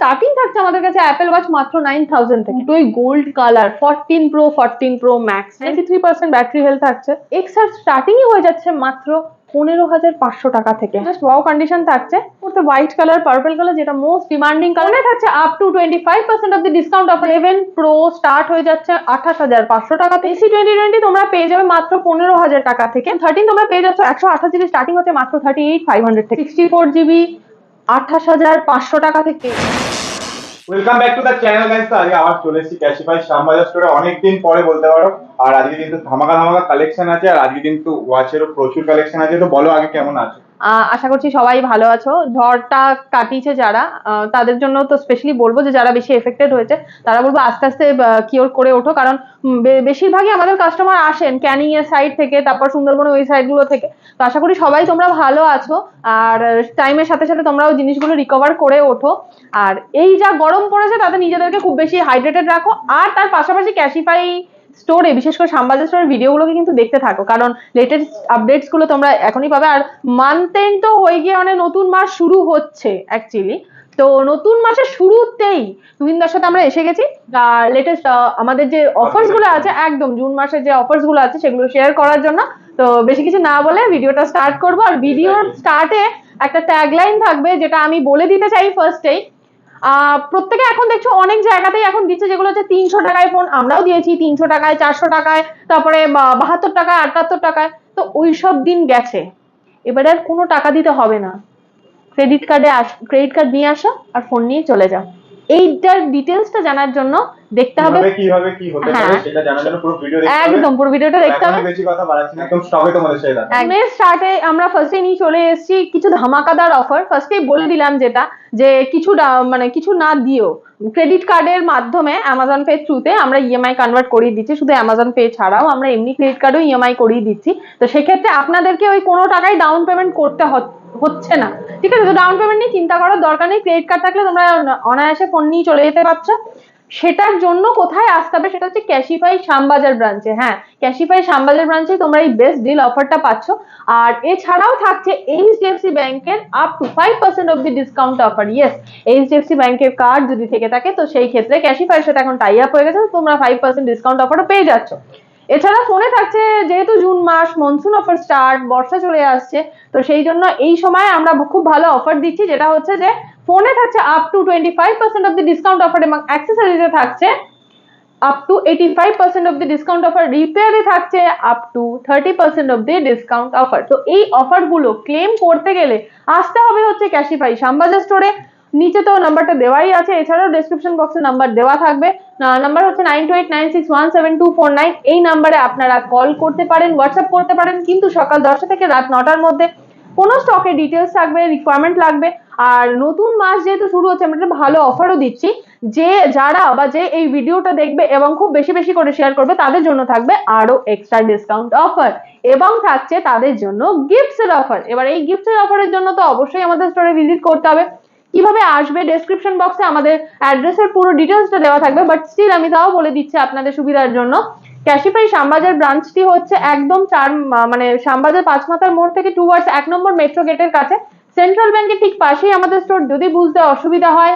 Starting থাকছে আমাদের কাছে অ্যাপেল ওয়াচ মাত্র 9000 থেকে। তো এই gold colour 14 Pro max 93% battery health থাকছে। এক্সআর স্টার্টিংই হয়ে যাচ্ছে মাত্র 15500 টাকা থেকে। জাস্ট ওয়াও কন্ডিশন থাকছে। ওটা হোয়াইট কালার পার্পল কালার যেটা মোস্ট ডিমান্ডিং কালার থাকছে। Up to 25% off the discount offer. 11 Pro start হয়ে যাচ্ছে 28500 টাকা থেকে। AC 2020 তোমরা পেয়ে যাবে মাত্র 15000 টাকা থেকে। 13 তোমরা পেয়ে যাচ্ছ 128 জিবি স্টার্টিং হচ্ছে মাত্র 38500 থেকে। 64 জিবি 28500 টাকা থেকে। Welcome back to the channel guys. তো আজকে আবার চলে এসেছি ক্যাশিফাই শ্যামবাজার স্টোরে, অনেকদিন পরে বলতে পারো। আর আজকে কিন্তু ধামাকা ধামাকা কালেকশন আছে, আর আজকে কিন্তু ওয়াচেরও প্রচুর কালেকশন আছে। তো বলো আগে কেমন আছো? আশা করছি সবাই ভালো আছো। ঝড়টা কাটিয়েছে যারা, তাদের জন্য তো স্পেশালি বলবো যে যারা বেশি এফেক্টেড হয়েছে তারা বলবো আস্তে আস্তে কিওর করে ওঠো, কারণ বেশিরভাগই আমাদের কাস্টমার আসেন ক্যানিং এর সাইড থেকে, তারপর সুন্দরবন ওই সাইড গুলো থেকে। তো আশা করি সবাই তোমরা ভালো আছো, আর টাইমের সাথে সাথে তোমরাও জিনিসগুলো রিকভার করে ওঠো। আর এই যা গরম পড়েছে তাতে নিজেদেরকে খুব বেশি হাইড্রেটেড রাখো, আর তার পাশাপাশি ক্যাশিফাই স্টোরে বিশেষ করে শ্যামবাজার স্টোরের ভিডিওগুলোকে কিন্তু দেখতে থাকো, কারণ লেটেস্ট আপডেটস গুলো তোমরা এখনই পাবে। আর মান্থ এন্ড তো হয়ে গিয়ে মানে নতুন মাস শুরু হচ্ছে অ্যাকচুয়ালি। তো নতুন মাসের শুরুতেই তুহিনদার সাথে আমরা এসে গেছি লেটেস্ট আমাদের যে অফার্স গুলো আছে, একদম জুন মাসের যে অফার্স গুলো আছে সেগুলো শেয়ার করার জন্য। তো বেশি কিছু না বলে ভিডিওটা স্টার্ট করবো। আর ভিডিওর স্টার্টে একটা ট্যাগলাইন থাকবে যেটা আমি বলে দিতে চাই ফার্স্টেই। প্রত্যেকে এখন দেখছো অনেক জায়গাতেই এখন দিচ্ছে যেগুলো হচ্ছে 300 টাকায় ফোন, আমরাও দিয়েছি 300 টাকায়, 400 টাকায়, তারপরে 72 টাকায়, 78 টাকায়। তো ওই সব দিন গেছে, এবারে আর কোনো টাকা দিতে হবে না। ক্রেডিট কার্ড নিয়ে আসো আর ফোন নিয়ে চলে যাও। এইটার ডিটেলসটা জানার জন্য দেখতে হবে কিভাবে কি হতে পারে সেটা জানার জন্য পুরো ভিডিও দেখতে হবে। একদম পুরো ভিডিওটা দেখতে হবে। বেশি কথা বাড়াচ্ছি না, একদম স্টকে তোমাদের সাথে দেখা। একদম স্টার্টে আমরা ফার্স্টে নিয়ে চলে এসেছি কিছু ধামাকাদার অফার। ফার্স্টেই বলে দিলাম যেটা, যে কিছু না দিও ক্রেডিট কার্ডের মাধ্যমে অ্যামাজন পে থ্রুতে আমরা ইএমআই কনভার্ট করিয়ে দিচ্ছি। শুধু অ্যামাজন পে ছাড়াও আমরা এমনি ক্রেডিট কার্ডও ইএমআই করিয়ে দিচ্ছি। তো সেক্ষেত্রে আপনাদেরকে ওই কোনো টাকায় ডাউন পেমেন্ট করতে হচ্ছে না, ঠিক আছে? তো ডাউন পেমেন্ট নিয়ে চিন্তা করার দরকার নেই। ক্রেডিট কার্ড থাকলে তোমরা অনায়াসে ফোন নিয়ে চলে যেতে পারছো। সেটার জন্য কোথায় আসতে হবে, সেটা হচ্ছে ক্যাশিফাই শ্যামবাজার ব্রাঞ্চে। হ্যাঁ, ক্যাশিফাই শ্যামবাজার ব্রাঞ্চে তোমরা এই বেস্ট ডিল অফারটা পাচ্ছ। আর এছাড়াও থাকছে এইচডিএফসি ব্যাংকের up to 5% of the discount offer. Yes, HDFC ব্যাংকের কার্ড যদি থেকে থাকে তো সেই ক্ষেত্রে ক্যাশিফাইয়ের সাথে এখন টাই আপ হয়ে গেছে, তোমরা 5% ডিসকাউন্ট অফারও পেয়ে যাচ্ছ। এছাড়া ফোনে থাকছে, যেহেতু জুন মাস মনসুন অফার স্টার্ট, বর্ষা চলে আসছে, তো সেই জন্য এই সময় আমরা খুব ভালো অফার দিচ্ছি, যেটা হচ্ছে যে ফোনে থাকছে up to 25% off the discount offer, এবং অ্যাক্সেসরিজে থাকছে up to 85% off the discount offer, রিপেয়ারে থাকছে up to 30% off the discount offer. তো এই অফার গুলো ক্লেম করতে গেলে আসতে হবে হচ্ছে ক্যাশিফাই শ্যামবাজার স্টোরে। নিচে তো নাম্বারটা দেওয়াই আছে, এছাড়াও ডেসক্রিপশন বক্সে নাম্বার দেওয়া থাকবে। নাম্বার হচ্ছে 9289617249। এই নাম্বারে আপনারা কল করতে পারেন, হোয়াটসঅ্যাপ করতে পারেন, কিন্তু সকাল 10টা থেকে রাত 9টার মধ্যে। কোনো স্টকের ডিটেলস থাকবে, রিকোয়ারমেন্ট লাগবে। আর নতুন মাস যেহেতু শুরু হচ্ছে, আমরা একটা ভালো অফারও দিচ্ছি, যে যে এই ভিডিওটা দেখবে এবং খুব বেশি বেশি করে শেয়ার করবে তাদের জন্য থাকবে আরো এক্সট্রা ডিসকাউন্ট অফার, এবং থাকছে তাদের জন্য গিফটস এর অফার। এবার এই গিফটস এর অফারের জন্য তো অবশ্যই আমাদের স্টোরে ভিজিট করতে হবে। কিভাবে আসবে, ডেসক্রিপশন বক্সে আমাদের অ্যাড্রেসের পুরো ডিটেলসটা দেওয়া থাকবে, বাট স্টিল আমি তাও বলে দিচ্ছি আপনাদের সুবিধার জন্য। ক্যাশিফাই শ্যামবাজার ব্রাঞ্চটি হচ্ছে একদম শ্যামবাজার 5 মাথার মোড় থেকে টুয়ার্ডস 1 নম্বর মেট্রো গেটের কাছে, সেন্ট্রাল ব্যাংকের ঠিক পাশেই আমাদের স্টোর। যদি বুঝতে অসুবিধা হয়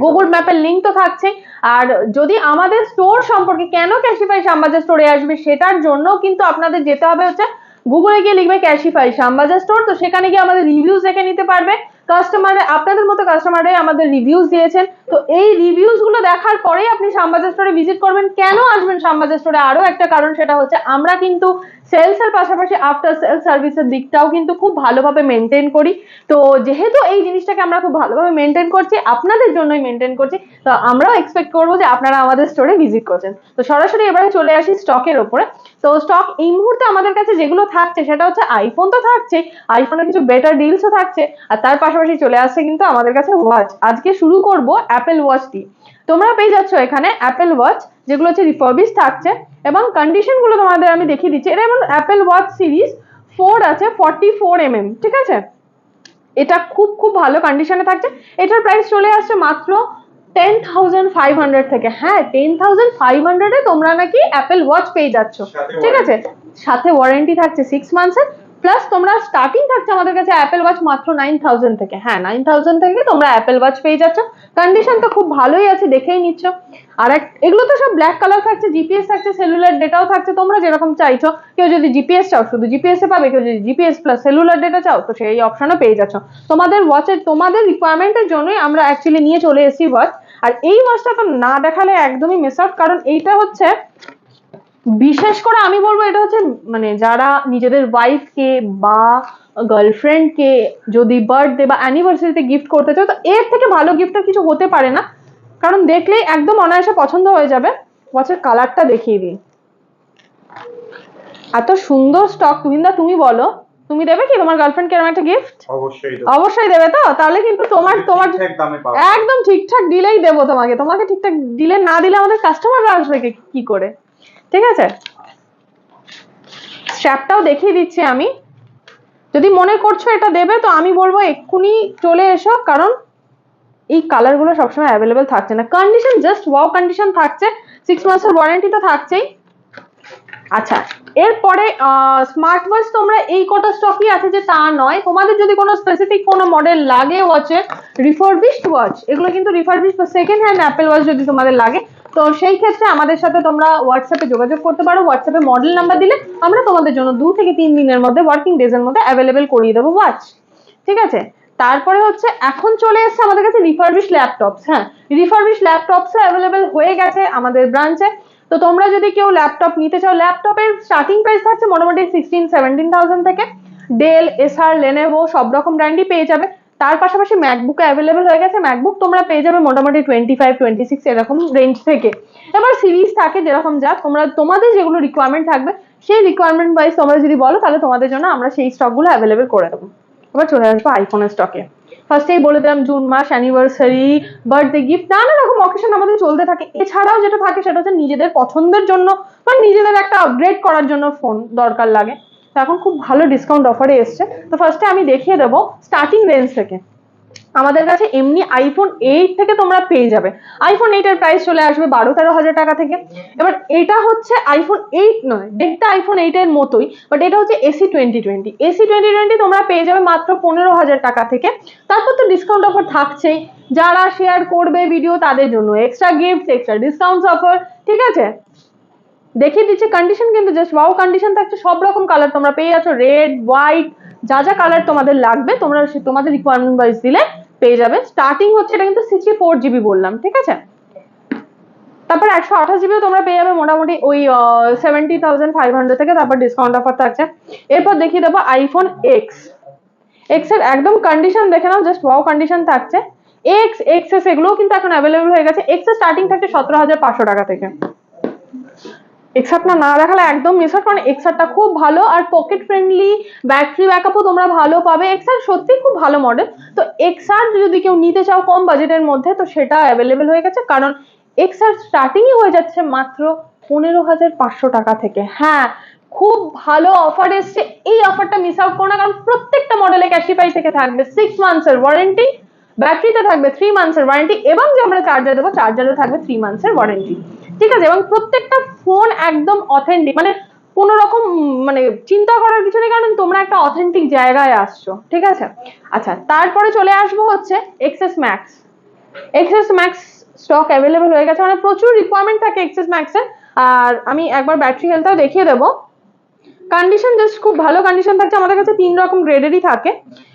গুগল ম্যাপের লিঙ্ক তো থাকছে। আর যদি আমাদের স্টোর সম্পর্কে, কেন ক্যাশিফাই শ্যামবাজার স্টোরে আসবে সেটার জন্য কিন্তু আপনাদের যেতে হবে হচ্ছে গুগলে গিয়ে লিখবে ক্যাশিফাই শ্যামবাজার স্টোর। তো সেখানে গিয়ে আমাদের রিভিউজ দেখে নিতে পারবে। আপনাদের মতো কাস্টমাররাই আমাদের রিভিউজ দিয়েছেন, তো এই রিভিউজ গুলো দেখার পরেই আপনি শ্যামবাজার স্টোরে ভিজিট করবেন। কেন আসবেন শ্যামবাজার স্টোরে, আরো একটা কারণ, সেটা হচ্ছে আমরা কিন্তু সেলস এর পাশাপাশি আফটার সেলস সার্ভিসের দিকটাও কিন্তু খুব ভালোভাবে মেনটেন করি। তো যেহেতু এই জিনিসটাকে আমরা খুব ভালোভাবে মেনটেন করছি, আপনাদের জন্যই মেনটেন করছি, তো আমরাও এক্সপেক্ট করবো যে আপনারা আমাদের স্টোরে ভিজিট করছেন। তো সরাসরি এবারে চলে আসি স্টকের ওপরে। তো স্টক এই মুহূর্তে আমাদের কাছে যেগুলো থাকছে সেটা হচ্ছে আইফোন তো থাকছে, আইফোনের কিছু বেটার ডিলসও থাকছে, আর তার পাশাপাশি চলে আসছে কিন্তু আমাদের কাছে ওয়াচ। আজকে শুরু করব অ্যাপেল ওয়াচ দিয়ে। তোমরা পেয়ে যাচ্ছ এখানে অ্যাপেল ওয়াচ, যেগুলো হচ্ছে রিফার্বিশ থাকছে, এবং কন্ডিশন গুলো তোমাদের আমি দেখিয়ে দিচ্ছি। এটা যেমন অ্যাপেল ওয়াচ সিরিজ 4 আছে, 44mm, ঠিক আছে? এটা খুব ভালো কন্ডিশনে থাকছে। এটার প্রাইস চলে আসছে মাত্র 10,500 থেকে। হ্যাঁ, 10,500 এ তোমরা নাকি অ্যাপেল ওয়াচ পেয়ে যাচ্ছ, ঠিক আছে? সাথে ওয়ারেন্টি থাকছে 6 মান্থসের, প্লাস তোমরা স্টার্টিং থাকছে আমাদের কাছে অ্যাপেল ওয়াচ মাত্র 9000 থেকে। হ্যাঁ 9000 থেকে তোমরা অ্যাপেল ওয়াচ পেয়ে যাচ্ছ। কন্ডিশন তো খুব ভালোই আছে, দেখেই নিচ্ছ। আর এগুলো তো সব ব্ল্যাক কালার থাকছে, জিপিএস থাকছে, সেলুলার ডেটাও থাকছে, তোমরা যেরকম চাইছো। কেউ যদি জিপিএস চাও শুধু জিপিএস এ পাবে, কেউ যদি জিপিএস প্লাস সেলুলার ডেটা চাও তো সেই অপশনও পেয়ে যাচ্ছ। তোমাদের ওয়াচের তোমাদের রিকোয়ারমেন্টের জন্যই আমরা অ্যাকচুয়ালি নিয়ে চলে এসেছি ওয়াচ। আর এই ওয়াচটা তো না দেখালে একদমই মিস আউট, কারণ এইটা হচ্ছে বিশেষ করে আমি বলবো এটা হচ্ছে মানে যারা নিজেদের ওয়াইফকে বা গার্লফ্রেন্ডকে যদি বার্থডে বা অ্যানিভার্সারিতে গিফট করতে চাও, তো এর থেকে ভালো গিফট আর কিছু হতে পারে না। কারণ দেখলেই একদম অনায়াসে পছন্দ হয়ে যাবে। ওয়াচের কালারটা দেখিয়ে দিই, এত সুন্দর স্টক। তুহিনদা তুমি বলো, তুমি দেবে কি তোমার গার্লফ্রেন্ডকে এরকম একটা গিফট? অবশ্যই অবশ্যই দেবে তো? তাহলে কিন্তু তোমার ঠিক দামে পাবে, একদম ঠিকঠাক দিলেই দেবো তোমাকে। তোমাকে ঠিকঠাক দিলে না দিলে আমাদের কাস্টমাররা আসবে কি করে? ঠিক আছে, স্ট্র্যাপটাও দেখিয়ে দিচ্ছি আমি। যদি মনে করছো এটা দেবে তো আমি বলবো এক্ষুনি চলে এসো, কারণ এই কালারগুলো সবসময় অ্যাভেলেবেল থাকছে না। কন্ডিশন জাস্ট ওয়াও কন্ডিশন থাকছে, 6 মাসের ওয়ারেন্টি তো থাকছেই। আচ্ছা, এরপরে স্মার্ট ওয়াচ তোমরা এই কটা স্টকই আছে যে তা নয়। তোমাদের যদি কোনো স্পেসিফিক কোনো মডেল লাগে ওয়াচের, রিফারবিশড ওয়াচ, এগুলো কিন্তু রিফারবিশড বা সেকেন্ড হ্যান্ড অ্যাপেল ওয়াচ যদি তোমাদের লাগে, তো সেই ক্ষেত্রে আমাদের সাথে তোমরা হোয়াটসঅ্যাপে যোগাযোগ করতে পারো। হোয়াটসঅ্যাপে মডেল নাম্বার দিলে আমরা তোমাদের জন্য 2 থেকে 3 দিনের মধ্যে, ওয়ার্কিং ডেজ এর মধ্যে অ্যাভেলেবেল করিয়ে দেবো ওয়াচ। ঠিক আছে, তারপরে হচ্ছে এখন চলে এসছে আমাদের কাছে রিফারবিশ ল্যাপটপস। হ্যাঁ, রিফারবিশ ল্যাপটপস অ্যাভেলেবেল হয়ে গেছে আমাদের ব্রাঞ্চে। তো তোমরা যদি কেউ ল্যাপটপ নিতে চাও, ল্যাপটপের স্টার্টিং প্রাইস থাকছে মোটামুটি 16-17,000 থেকে। ডেল, এসার, লেনেভো সব রকম ব্র্যান্ডই পেয়ে যাবে। তার পাশাপাশি ম্যাকবুক অ্যাভেলেবেল হয়ে গেছে। ম্যাকবুক তোমরা পেয়ে যাবে মোটামুটি 25-26 এরকম রেঞ্জ থেকে। এবার সিরিজ থাকে যেরকম যা তোমাদের যেগুলো রিকোয়ারমেন্ট থাকবে, সেই রিকোয়ারমেন্ট ওয়াইজ তোমরা যদি বলো তাহলে তোমাদের জন্য আমরা সেই স্টকগুলো অ্যাভেলেবেল করে দেবো। এবার চলে আসবো আইফোনের স্টকে। ফার্স্টেই বলে দিলাম জুন মাস, অ্যানিভার্সারি, বার্থডে গিফট, নানা রকম অকেশন আমাদের চলতে থাকে। এছাড়াও যেটা থাকে সেটা হচ্ছে নিজেদের পছন্দের জন্য বা নিজেদের একটা আপগ্রেড করার জন্য ফোন দরকার লাগে। তো এখন খুব ভালো ডিসকাউন্ট অফারে এসছে। তো ফার্স্টে আমি দেখিয়ে দেবো স্টার্টিং রেঞ্জ থেকে। আমাদের কাছে এমনি আইফোন 8 থেকে তোমরা পেয়ে যাবে। আইফোন 8 এর প্রাইস চলে আসবে 12-13 হাজার টাকা থেকে। এবার এটা হচ্ছে আইফোন 8 নয়, দেখতে আইফোন 8 এর মতোই, বাট এটা হচ্ছে এসি 2020। এসি 2020 তোমরা পেয়ে যাবে মাত্র 15,000 টাকা থেকে। তারপর তো ডিসকাউন্ট অফার থাকছেই, যারা শেয়ার করবে ভিডিও তাদের জন্য extra gift, extra discount offer. ঠিক আছে, দেখিয়ে দিচ্ছে। কন্ডিশন কিন্তু জাস্ট ওয়াও কন্ডিশন থাকছে। সব রকম কালার তোমরা পেয়ে যাচ্ছ, রেড, হোয়াইট, যা যা কালার তোমাদের লাগবে তোমরা তোমাদের রিকোয়ারমেন্ট ওয়াইজ দিলে পেয়ে যাবে। স্টার্টিং হচ্ছে এটা কিন্তু 64GB বললাম, ঠিক আছে। তারপর 128GB তোমরা পেয়ে যাবে মোটামুটি ওই 70,500 থেকে। তারপর ডিসকাউন্ট অফার থাকছে। এরপর দেখিয়ে দেবো আইফোন এক্স। এক্স এর একদম কন্ডিশন দেখে নাও, জাস্ট ওয়াও কন্ডিশন থাকছে। এক্সএস এগুলোও কিন্তু এখন অ্যাভেলেবল হয়ে গেছে। এক্স এর স্টার্টিং থাকছে 17,500 টাকা থেকে। এক্সারটা না দেখালে একদম মিস আউট, কারণ এক্সারটা খুব ভালো আর পকেট ফ্রেন্ডলি, ব্যাটারি ব্যাকআপও তোমরা ভালো পাবে। এক্সার সত্যি খুব ভালো মডেল। তো এক্সার যদি কেউ নিতে চাও কম বাজেটের মধ্যে, তো সেটা অ্যাভেলেবেল হয়ে গেছে, কারণ এক্সার স্টার্টিংই হয়ে যাচ্ছে মাত্র 15,500 টাকা থেকে। হ্যাঁ, খুব ভালো অফার এসছে, এই অফারটা মিস আউট করো না, কারণ প্রত্যেকটা মডেলে ক্যাশিফাই থেকে থাকবে 6 মান্থসের ওয়ারেন্টি, ব্যাটারিতে থাকবে 3 মান্থসের ওয়ারেন্টি, এবং যে আমরা চার্জার দেবো চার্জারে থাকবে 3 মান্থসের ওয়ারেন্টি। ঠিক আছে, এবং প্রত্যেকটা ফোন একদম অথেন্টিক, মানে কোনো রকম মানে চিন্তা করার কিছু নেই, কারণ তোমরা একটা অথেন্টিক জায়গায় আসছো। ঠিক আছে, আচ্ছা তারপরে চলে আসবো হচ্ছে XS max. XS max stock available হয়ে গেছে, মানে প্রচুর রিকোয়ারমেন্ট থাকে এক্সএস ম্যাক্সের। আর আমি একবার ব্যাটারি হেলথটাও দেখিয়ে দেবো। কন্ডিশন জাস্ট খুব ভালো কন্ডিশন থাকছে। আমাদের কাছে 3 রকম গ্রেডেরই থাকে।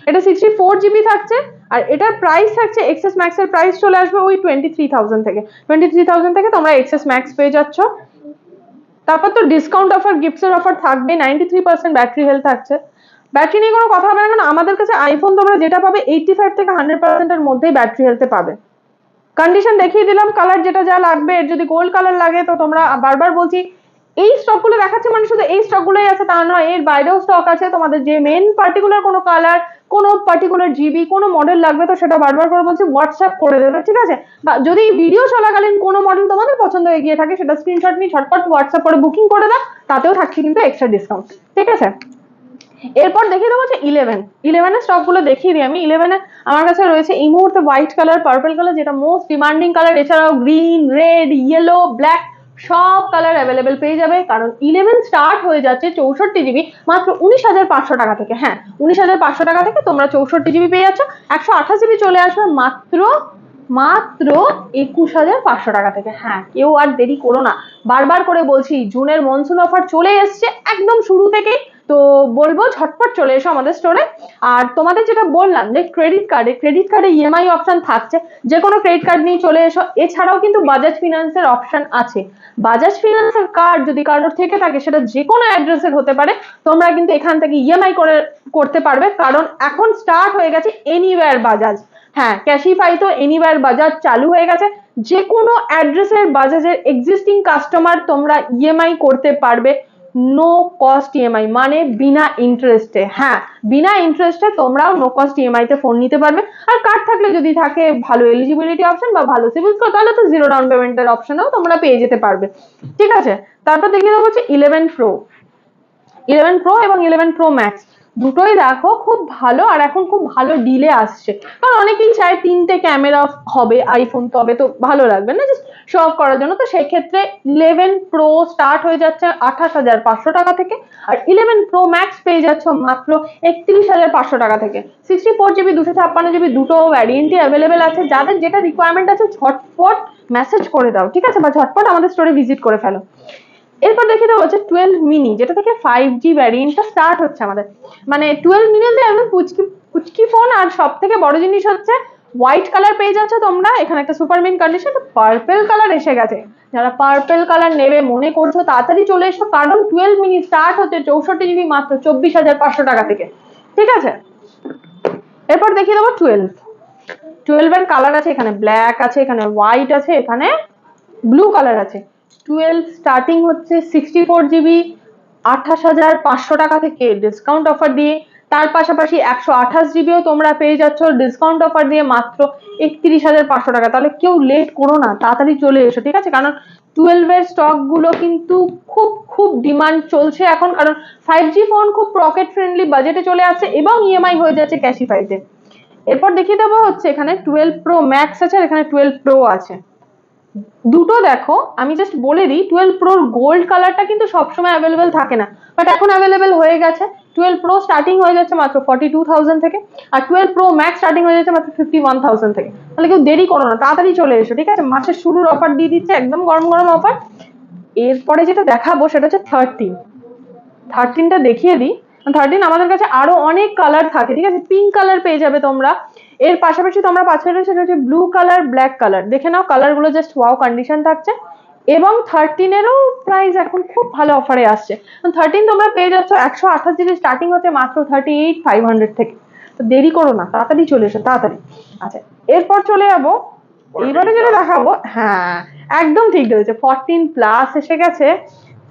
এটা 64GB থাকছে, আর এটার প্রাইস থাকছে, এক্সএস ম্যাক্স এর প্রাইস চলে আসবে ওই 23,000 থেকে। 23,000 থেকে তোমরা এক্সএস ম্যাক্স পেয়ে যাচ্ছ। তারপর তো ডিসকাউন্ট অফার, গিফটসের অফার থাকবে। 93% ব্যাটারি হেলথ থাকছে। ব্যাটারি নিয়ে কোনো কথা হবে না, কারণ আমাদের কাছে আইফোন তোমরা যেটা পাবে 85 থেকে 100% এর মধ্যেই ব্যাটারি হেলথে পাবে। কন্ডিশন দেখিয়ে দিলাম, কালার যেটা যা লাগবে। এর যদি গোল্ড কালার লাগে তো তোমরা, বারবার বলছি এই স্টকগুলো দেখাচ্ছে মানে শুধু এই স্টকগুলোই আছে তা নয়, এর বাইরেও স্টক আছে। তোমাদের যে মেন পার্টিকুলার কোনো কালার, কোনো পার্টিকুলার জিবি, কোনো মডেল লাগবে তো সেটা বারবার করে বলছি হোয়াটসঅ্যাপ করে দেবে। ঠিক আছে, বা যদি ভিডিও চলাকালীন কোনো মডেল তোমাদের পছন্দ হয়ে গিয়ে থাকে, সেটা স্ক্রিনশট নিয়ে ঝটপট হোয়াটসঅ্যাপ করে বুকিং করে দাও, তাতেও থাকছে কিন্তু এক্সট্রা ডিসকাউন্ট। ঠিক আছে, এরপর দেখিয়ে দেবো যে 11 স্টক গুলো দেখিয়ে দিই আমি। 11 আমার কাছে রয়েছে এই মুহূর্তে হোয়াইট কালার, পার্পল কালার যেটা মোস্ট ডিমান্ডিং কালার, এছাড়াও গ্রিন, রেড, ইয়েলো, ব্ল্যাক সব কালার অ্যাভেলেবেল পেয়ে যাবে, কারণ 11 স্টার্ট হয়ে যাচ্ছে 64 GB মাত্র 19,500 টাকা থেকে। হ্যাঁ, 19,500 টাকা থেকে তোমরা 64 GB পেয়ে যাচ্ছ। 128 GB চলে আসবে মাত্র 21,500 টাকা থেকে। হ্যাঁ, কেউ আর দেরি করো না, বারবার করে বলছি জুনের মনসুন অফার চলে এসছে একদম শুরু থেকেই, তো বলবো ঝটপট চলে এসো আমাদের স্টোরে। আর তোমাদের যেটা বললাম যে ক্রেডিট কার্ডে ইএমআই অপশন থাকছে, যে কোনো ক্রেডিট কার্ড নিয়ে চলে এসো। এছাড়াও কিন্তু বাজাজ ফিনান্সের অপশন আছে। বাজাজ ফিনান্সের কার্ড যদি কারোর থেকে থাকে, সেটা যে কোনো অ্যাড্রেসের হতে পারে, তোমরা কিন্তু এখান থেকে ইএমআই করতে পারবে, কারণ এখন স্টার্ট হয়ে গেছে এনিওয়্যার বাজাজ। হ্যাঁ, ক্যাশিফাই তো এনিওয়্যার বাজাজ চালু হয়ে গেছে। যে কোনো অ্যাড্রেসের বাজাজের এক্সিস্টিং কাস্টমার তোমরা ইএমআই করতে পারবে, নো কস্ট ইএমআই, মানে বিনা ইন্টারেস্টে। হ্যাঁ, বিনা ইন্টারেস্টে তোমরাও নো কস্ট ইএমআই তে ফোন নিতে পারবে। আর কার্ড থাকলে যদি থাকে ভালো এলিজিবিলিটি অপশন বা ভালো সিভিল স্কোর, তাহলে তো জিরো ডাউন পেমেন্টের অপশনও তোমরা পেয়ে যেতে পারবে। ঠিক আছে, তারপর দেখিয়ে দেবো হচ্ছে 11 প্রো এবং 11 প্রো ম্যাক্স দুটোই দেখো খুব ভালো, আর এখন খুব ভালো ডিলে আসছে। কারণ অনেকেই চায় 3টে ক্যামেরা হবে আইফোন, তবে তো ভালো লাগবে না জাস্ট শো অফ করার জন্য। তো সেই ক্ষেত্রে 11 প্রো স্টার্ট হয়ে যাচ্ছে 28,500 টাকা থেকে, আর 11 প্রো ম্যাক্স পেয়ে যাচ্ছ মাত্র 31,500 টাকা থেকে। 64 GB 256 GB দুটো ভ্যারিয়েন্টই অ্যাভেলেবেল আছে। যাদের যেটা রিকোয়ারমেন্ট আছে ঝটপট মেসেজ করে দাও, ঠিক আছে, বা ঝটপট আমাদের স্টোরে ভিজিট করে ফেলো। এরপর দেখে দেওয়া হচ্ছে 12 মিনি, যেটা থেকে 5G ভ্যারিয়েন্টটা স্টার্ট হচ্ছে আমাদের। মানে 12 মিনিতে একদম পুচকি ফোন। আর সব থেকে বড় জিনিস হচ্ছে হোয়াইট কালার পেয়ে যাচ্ছে তোমরা। এখানে একটা super mint condition, purple colour এসে গেছে। যারা পার্পেল কালার নেবে মনে করছো, তাড়াতাড়ি চলে এসো, কারণ 12 মিনি স্টার্ট হচ্ছে 64 GB মাত্র 24,500 টাকা থেকে। ঠিক আছে, এরপর দেখিয়ে দেবো 12 এর কালার আছে। এখানে ব্ল্যাক আছে, এখানে হোয়াইট আছে, এখানে ব্লু কালার আছে। 12 স্টার্টিং হচ্ছে 64 GB 28,500 টাকা থেকে ডিসকাউন্ট অফার দিয়ে। তার পাশাপাশি 128 GBও তোমরা পেয়ে যাচ্ছ ডিসকাউন্ট অফার দিয়ে মাত্র 31,500 টাকা। তাহলে কেউ লেট করো না, তাড়াতাড়ি চলে এসো, ঠিক আছে, কারণ 12 এর স্টক গুলো কিন্তু খুব ডিমান্ড চলছে এখন, কারণ 5G ফোন খুব পকেট ফ্রেন্ডলি বাজেটে চলে আসছে এবং ইএমআই হয়ে যাচ্ছে ক্যাশিফাইতে। এরপর দেখিয়ে দেবো হচ্ছে এখানে 12 প্রো ম্যাক্স আছে, আর এখানে 12 প্রো আছে। দুটো দেখো, আমি জাস্ট বলে দিই, 12 প্রোর গোল্ড কালারটা কিন্তু সবসময় অ্যাভেলেবেল থাকে না, বাট এখন অ্যাভেলেবেল হয়ে গেছে। 12 প্রো স্টার্টিং হয়ে যাচ্ছে মাত্র 42,000 থেকে, আর 12 প্রো ম্যাক্স স্টার্টিং হয়ে যাচ্ছে মাত্র 51,000 থেকে। তাহলে কেউ দেরি করো না, তাড়াতাড়ি চলে এসো, ঠিক আছে, মাসের শুরুর অফার দিয়ে দিচ্ছে একদম গরম গরম অফার। এরপরে যেটা দেখাবো সেটা হচ্ছে 13টা দেখিয়ে দিই। 13 আমাদের কাছে আরো অনেক কালার থাকে, ঠিক আছে, পিঙ্ক কালার পেয়ে যাবে তোমরা। এর পাশাপাশি তোমরা পাচ্ছ সেটা হচ্ছে ব্লু কালার, ব্ল্যাক কালার। দেখে নাও, কালার গুলো জাস্ট ওয়াও কন্ডিশন থাকছে। এবং 13 প্রাইস এখন খুব ভালো অফারে আসছে। 13 তোমরা পেয়ে যাচ্ছ 128 GB স্টার্টিং হচ্ছে মাত্র 38,500 থেকে। তো দেরি করো না, তাড়াতাড়ি চলে এসো, তাড়াতাড়ি। আচ্ছা, এরপর চলে যাবো এইবারে যেটা দেখাবো। হ্যাঁ, একদম ঠিক ধরেছে, 14 প্লাস এসে গেছে,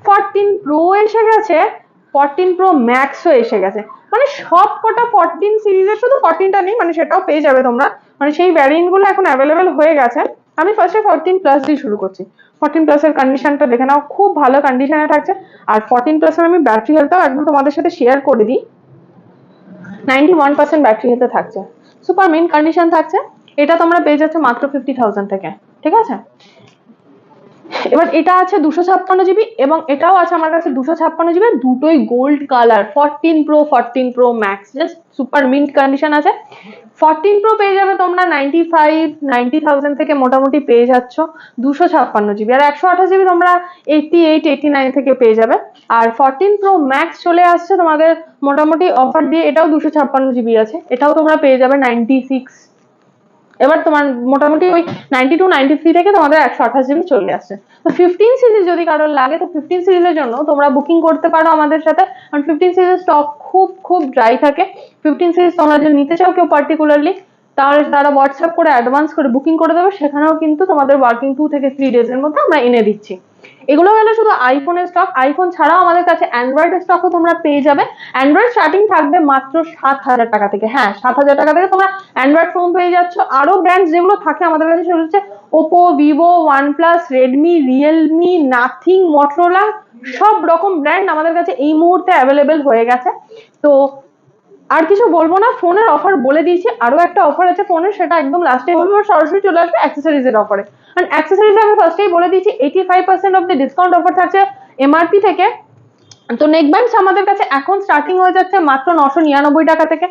14 প্রো এসে গেছে, 14 প্রো ম্যাক্সও এসে গেছে। মানে সব কটা 14 সিরিজের, শুধু 14টা নেই, মানে সেটাও পেয়ে যাবে তোমরা। মানে সেই ভ্যারিয়েন্ট গুলো এখন অ্যাভেলেবেল হয়ে গেছে। আমি ফার্স্টে 14 প্লাস দিয়ে শুরু করছি। 14 প্লাস এর কন্ডিশনটা দেখে নাও, খুব ভালো কন্ডিশনে থাকছে। আর 14 প্লাস এর আমি ব্যাটারি হেলথটাও একদম তোমাদের সাথে শেয়ার করে দিই। 91% ব্যাটারি হেলথে থাকছে, সুপার মিন কন্ডিশন থাকছে। এটা তোমরা পেয়ে যাচ্ছ মাত্র 50,000 থেকে, ঠিক আছে। এবার এটা আছে 256 GB, এবং এটাও আছে আমার কাছে 256 GB, দুটোই gold colour. 14 pro max just super mint condition আছে। 14 প্রো পেয়ে যাবে তোমরা 90,000 থেকে মোটামুটি পেয়ে যাচ্ছ 256 GB, আর 128 GB তোমরা 88-89 থেকে পেয়ে যাবে। আর 14 প্রো ম্যাক্স চলে আসছে তোমাদের মোটামুটি অফার দিয়ে, এটাও 256 GB আছে, এটাও তোমরা পেয়ে যাবে 96। এবার তোমার মোটামুটি ওই 92-93 থেকে তোমাদের 128 GB চলে আসছে। তো 15 সিরিজ যদি কারোর লাগে, তো 15 সিরিজের জন্য তোমরা বুকিং করতে পারো আমাদের সাথে, কারণ 15 সিরিজের স্টক খুব ড্রাই থাকে। 15 সিরিজ তোমরা যদি নিতে চাও কেউ পার্টিকুলারলি, তাহলে তারা হোয়াটসঅ্যাপ করে অ্যাডভান্স করে বুকিং করে দেবে। সেখানেও কিন্তু তোমাদের ওয়ার্কিং 2 থেকে 3 ডেজের মধ্যে আমরা এনে দিচ্ছি। এগুলো হলো শুধু আইফোনের স্টক। আইফোন ছাড়াও আমাদের কাছে অ্যান্ড্রয়েডের স্টকও তোমরা পেয়ে যাবে। অ্যান্ড্রয়েড স্টার্টিং থাকবে মাত্র 7,000 টাকা থেকে। হ্যাঁ, 7,000 টাকা থেকে তোমরা অ্যান্ড্রয়েড ফোন পেয়ে যাচ্ছ। আরো ব্র্যান্ড যেগুলো থাকে আমাদের কাছে সেগুলো হচ্ছে Oppo, Vivo, OnePlus, Redmi, Realme, nothing, Motorola, সব রকম ব্র্যান্ড আমাদের কাছে এই মুহূর্তে অ্যাভেলেবেল হয়ে গেছে। তো আর কিছু বলবো না, ফোনের অফার বলে দিয়েছি, আরো একটা অফার আছে ফোনের, সেটা একদম লাস্টে বলবো, সরাসরি চলে আসবে অ্যাক্সেসরিজ এর অফারে। আর অ্যাক্সেসরিজ আমি ফার্স্টেই বলে দিয়েছি 85% অফ দ্য ডিসকাউন্ট অফার থাকছে এমআরপি থেকে। তো নেক ব্যান্ডস আমাদের কাছে এখন স্টার্টিং হয়ে যাচ্ছে মাত্র 999 টাকা থেকে,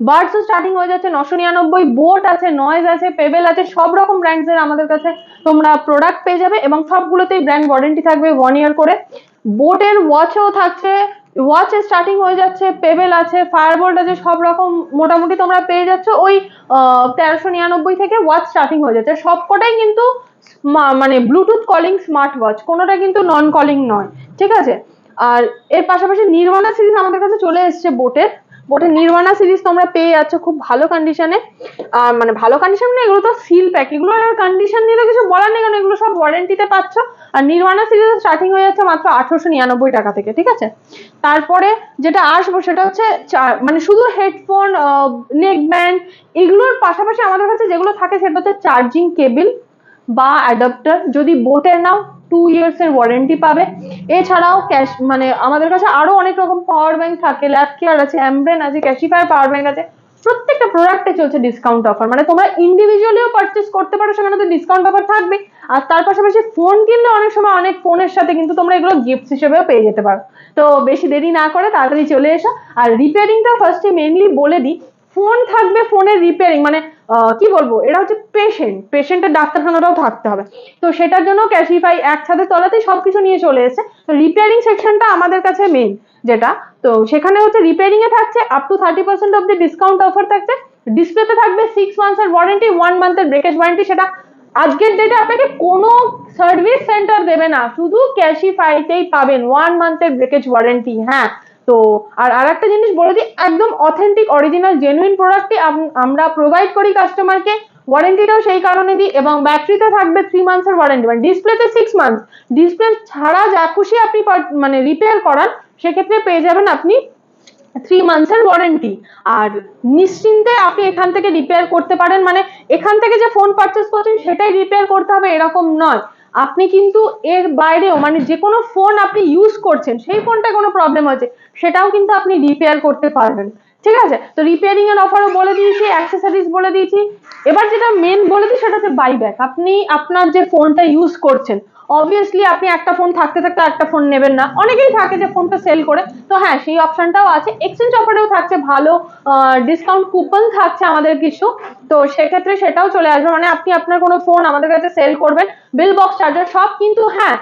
বার্ডস স্টার্টিং হয়ে যাচ্ছে 999, বোট আছে, নয়েজ আছে, পেবেল আছে, সব রকম ব্র্যান্ডস এর আমাদের কাছে তোমরা প্রোডাক্ট পেয়ে যাবে এবং সবগুলোতেই ব্র্যান্ড ওয়ারেন্টি থাকবে 1 ইয়ার করে। বোটের ওয়াচও থাকছে, ওয়াচের স্টার্টিং হয়ে যাচ্ছে, পেবেল আছে, ফায়ারবোল্ট আছে, সব রকম মোটামুটি তোমরা পেয়ে যাচ্ছ ওই 1399 থেকে ওয়াচ স্টার্টিং হয়ে যাচ্ছে। সবকটাই কিন্তু মানে ব্লুটুথ কলিং স্মার্ট ওয়াচ, কোনোটা কিন্তু নন কলিং নয়, ঠিক আছে। আর এর পাশাপাশি নির্বাণা সিরিজ আমাদের কাছে চলে এসেছে বোটের নির্বাণা সিরিজ তোমরা পেয়ে যাচ্ছ খুব ভালো কন্ডিশনে। মানে ভালো কন্ডিশন না, এগুলো তো সিল প্যাক, এগুলো আর কন্ডিশন নিয়ে তো কিছু বলার নেই, কারণ এগুলো সব ওয়ারেন্টিতে পাচ্ছ। আর নির্বাণা সিরিজ স্টার্টিং হয়ে যাচ্ছে মাত্র 1899 টাকা থেকে, ঠিক আছে। তারপরে যেটা আসবো সেটা হচ্ছে মানে শুধু হেডফোন, নেক ব্যান্ড, এগুলোর পাশাপাশি আমাদের কাছে যেগুলো থাকে সেটা হচ্ছে চার্জিং কেবল বা অ্যাডাপ্টার। যদি বোটের নাও 2 ইয়ার্স এর ওয়ারেন্টি পাবে। এছাড়াও ক্যাশ মানে আমাদের কাছে আরো অনেক রকম পাওয়ার ব্যাংক থাকে, ল্যাব কেয়ার আছে, অ্যামব্রেন আছে, ক্যাশিফায়ার পাওয়ার ব্যাংক আছে, প্রত্যেকটা প্রোডাক্টে চলছে ডিসকাউন্ট অফার। মানে তোমরা ইন্ডিভিজুয়ালিও পারচেস করতে পারো, সেখানে তো ডিসকাউন্ট অফার থাকবে। আর তার পাশাপাশি ফোন কিনলে অনেক সময় অনেক ফোনের সাথে কিন্তু তোমরা এগুলো গিফট হিসেবেও পেয়ে যেতে পারো। তো বেশি দেরি না করে তাড়াতাড়ি চলে এসো। আর রিপেয়ারিংটা ফার্স্টে মেইনলি বলে দিই, ফোন থাকবে, ফোনের রিপেয়ারিং মানে কি বলবো, এটা হচ্ছে পেশেন্টের ডাক্তারখানাটাও থাকতে হবে। তো সেটার জন্য ক্যাশিফাই একসাথে তলাতেই সবকিছু নিয়ে চলে এসেছে। তো রিপেয়ারিং সেকশনটা আমাদের কাছে মেইন যেটা, তো সেখানে হচ্ছে রিপেয়ারিং এ থাকছে up to 30% off the discount offer থাকছে। ডিসপ্লেতে থাকবে 6 মান্থস এর ওয়ারেন্টি, 1 মান্থের ব্রেকেজ ওয়ারেন্টি। সেটা আজকের ডেটে আপনাকে কোনো সার্ভিস সেন্টার দেবে না, শুধু ক্যাশিফাইতেই পাবেন 1 মান্থের ব্রেকেজ ওয়ারেন্টি। হ্যাঁ, তো আর একটা জিনিস বলে দিই, একদম অথেন্টিক অরিজিনাল জেনুইন প্রোডাক্টই আমরা প্রোভাইড করি কাস্টমারকে। ওয়ারেন্টিটাও সেই কারণে দিই। এবং ব্যাটারিতে থাকবে 3 মান্থস এর ওয়ারেন্টি, মানে ডিসপ্লেতে 6 মান্থস, ডিসপ্লে ছাড়া যা খুশি আপনি মানে রিপেয়ার করান সেক্ষেত্রে পেয়ে যাবেন আপনি 3 মান্থস এর ওয়ারেন্টি। আর নিশ্চিন্তে আপনি এখান থেকে রিপেয়ার করতে পারেন, মানে এখান থেকে যে ফোন পারচেস করছেন সেটাই রিপেয়ার করতে হবে এরকম নয়। আপনি কিন্তু এর বাইরেও মানে যে কোনো ফোন আপনি ইউজ করছেন, সেই ফোনটা কোনো প্রবলেম আছে সেটাও কিন্তু আপনি রিপেয়ার করতে পারবেন, ঠিক আছে। তো রিপেয়ারিং এর অফারও বলে দিয়েছি, অ্যাক্সেসরিজ বলে দিয়েছি। এবার যেটা মেন বলে দিই সেটা হচ্ছে বাইব্যাক। আপনি আপনার যে ফোনটা ইউজ করছেন, অবভিয়াসলি আপনি একটা ফোন থাকতে থাকতে একটা ফোন নেবেন না, অনেকেই থাকে যে ফোনটা সেল করে, তো হ্যাঁ সেই অপশনটাও আছে। এক্সচেঞ্জ অফারেও থাকছে ভালো ডিসকাউন্ট কুপন থাকছে আমাদের কিছু, তো সেক্ষেত্রে সেটাও চলে আসবে। মানে আপনি আপনার কোনো ফোন আমাদের কাছে সেল করবেন, বিল বক্স চার্জার সব কিন্তু হ্যাঁ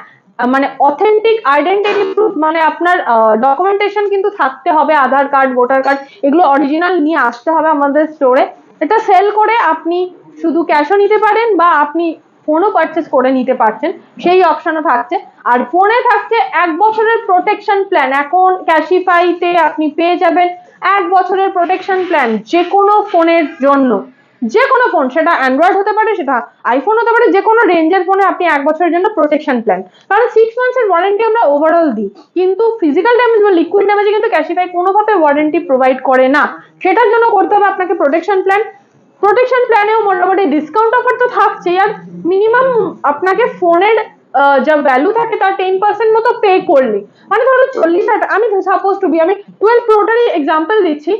মানে অথেন্টিক আইডেন্টিটি প্রুফ, মানে আপনার ডকুমেন্টেশন কিন্তু থাকতে হবে, আধার কার্ড, ভোটার কার্ড, এগুলো অরিজিনাল নিয়ে আসতে হবে আমাদের স্টোরে। এটা সেল করে আপনি শুধু ক্যাশও নিতে পারেন বা আপনি ফোনও পারচেস করে নিতে পারছেন, সেই অপশনও থাকছে। আর ফোনে থাকছে 1 বছরের প্রোটেকশন প্ল্যান। এখন ক্যাশিফাইতে আপনি পেয়ে যাবেন 1 বছরের প্রোটেকশন প্ল্যান যে কোনো ফোনের জন্য। যে কোনো ফোন, সেটা অ্যান্ড্রয়েড হতে পারে, সেটা আইফোন হতে পারে, যে কোনো রেঞ্জের ফোনে আপনি 1 বছরের জন্য প্রোটেকশন প্ল্যান। কারণ 6 মান্থস এর ওয়ারেন্টি আমরা ওভারঅল দিই, কিন্তু ফিজিক্যাল ড্যামেজ বা লিকুইড ড্যামেজে কিন্তু ক্যাশিফাই কোনোভাবে ওয়ারেন্টি প্রোভাইড করে না। সেটার জন্য করতে হবে আপনাকে প্রোটেকশন প্ল্যান। প্রোটেকশন প্ল্যানেও মোটামুটি ডিসকাউন্ট অফার তো থাকছেই, আর মিনিমাম আপনাকে ফোনের যা ভ্যালু থাকে তার 10% মতো পে করলে, মানে ধরো 40,000, আমি সাপোজ টু বি আমি 12 প্রোটারই এক্সাম্পল দিচ্ছি।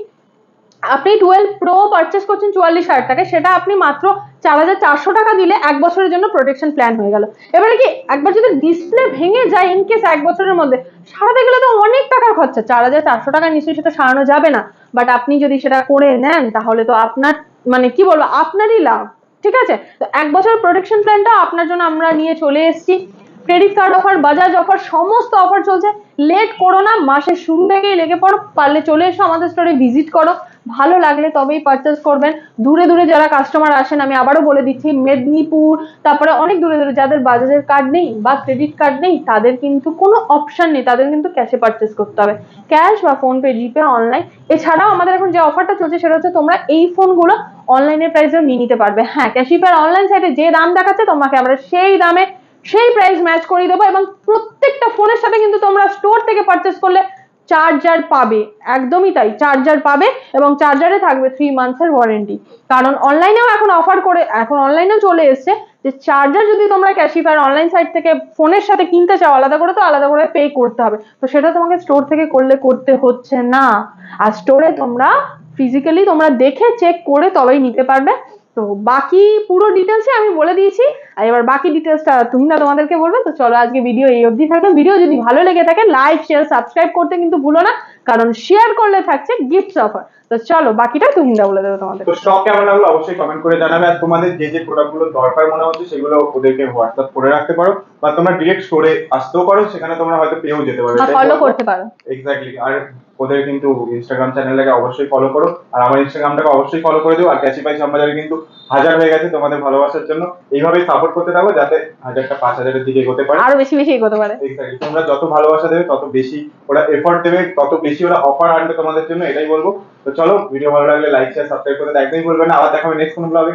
আপনি 12 প্রো পারচেস করছেন 44,000 টাকায়, সেটা আপনি মাত্র 4,400 টাকা দিলে 1 বছরের জন্য প্রোটেকশন প্ল্যান হয়ে গেল। এবারে কি একবার যদি ডিসপ্লে ভেঙে যায় ইনকেস 1 বছরের মধ্যে, সারাতে গেলে তো অনেক টাকার খরচা, 4,400 টাকা নিশ্চয়ই সেটা সারানো যাবে না। বাট আপনি যদি সেটা করে নেন তাহলে তো আপনার মানে কি বলবো, আপনারই লাভ, ঠিক আছে। তো 1 বছর প্রোটেকশন প্ল্যানটা আপনার জন্য আমরা নিয়ে চলে এসেছি। Credit card offer, Bajaj offer, সমস্ত অফার চলছে। লেট করো না, মাসের শুরু থেকেই লেগে পড়ো, পারলে চলে এসো আমাদের স্টোরে ভিজিট করো, ভালো লাগলে তবেই পারচেস করবেন। দূরে দূরে যারা কাস্টমার আসেন, আমি আবারও বলে দিচ্ছি, মেদিনীপুর, তারপরে অনেক দূরে দূরে যাদের বাজাজের কার্ড নেই বা ক্রেডিট কার্ড নেই, তাদের কিন্তু কোনো অপশন নেই, তাদের কিন্তু ক্যাশে পারচেস করতে হবে, ক্যাশ বা ফোনপে, জিপে, অনলাইন। এছাড়াও আমাদের এখন যে অফারটা চলছে সেটা হচ্ছে তোমরা এই ফোনগুলো অনলাইনের প্রাইসে নিয়ে নিতে পারবে। হ্যাঁ, ক্যাশিফায়ার অনলাইন সাইটে যে দাম দেখাচ্ছে তোমাকে আমরা সেই দামে সেই প্রাইস ম্যাচ করে দেবো। এবং প্রত্যেকটা ফোনের সাথে কিন্তু তোমরা স্টোর থেকে পারচেস করলে চার্জার পাবে, একদমই তাই, চার্জার পাবে এবং চার্জারে থাকবে 3 মান্থস এর ওয়ারেন্টি। কারণ অনলাইনেও এখন অফার করে, এখন অনলাইনেও চলে এসছে যে চার্জার যদি তোমরা ক্যাশিফায়ার অনলাইন সাইট থেকে ফোনের সাথে কিনতে চাও আলাদা করে, তো আলাদা করে পে করতে হবে। তো সেটা তোমাকে স্টোর থেকে করলে করতে হচ্ছে না। আর স্টোরে তোমরা ফিজিক্যালি তোমরা দেখে চেক করে তবেই নিতে পারবে। তো বাকি পুরো ডিটেলসে আমি বলে দিয়েছি, আর এবার বাকি ডিটেলসটা তুহিনা তোমাদেরকে বলবে। তো চলো আজকে ভিডিও এই অবধি থাকবে। ভিডিও যদি ভালো লেগে থাকে লাইক শেয়ার সাবস্ক্রাইব করতে কিন্তু ভুলো না, কারণ শেয়ার করলে থাকছে গিফট অফার। তো চলো বাকিটা তুহিনা বলে দেবে তোমাদের। তো স্টক কেমন লাগলো অবশ্যই কমেন্ট করে জানাবে, আর তোমাদের যে যে প্রোডাক্টগুলো দরকার মনে হচ্ছে সেগুলো ওদেরকে হোয়াটসঅ্যাপ করে রাখতে পারো, বা তোমরা ডিরেক্ট স্টোরে আসতেও পারো, সেখানে তোমরা হয়তো পেয়েও যেতে পারো। ফলো করতে পারো। এক্স্যাক্টলি। আর ওদের কিন্তু ইনস্টাগ্রাম চ্যানেলটাকে অবশ্যই ফলো করো, আর আমার ইনস্টাগ্রামটাকে অবশ্যই ফলো করে দিও। আর ক্যাশিফাই শ্যামবাজারে কিন্তু 1000 হয়ে গেছে তোমাদের ভালোবাসার জন্য। এইভাবেই সাপোর্ট করতে থাকো যাতে 1000টা 5000-এর দিকে এগোতে পারে, আরো বেশি বেশি এগোতে পারে। এক্স্যাক্টলি। তোমরা যত ভালোবাসা দেবে তত বেশি ওরা এফর্ট দেবে, তত বেশি ওরা অফার আনবে তোমাদের জন্য, এটাই বলবো। তো চলো, ভিডিও ভালো লাগলে লাইক শেয়ার সাবস্ক্রাইব করতে একদমই ভুলবে না। আবার দেখা হবে নেক্সট কোনো ব্লগে।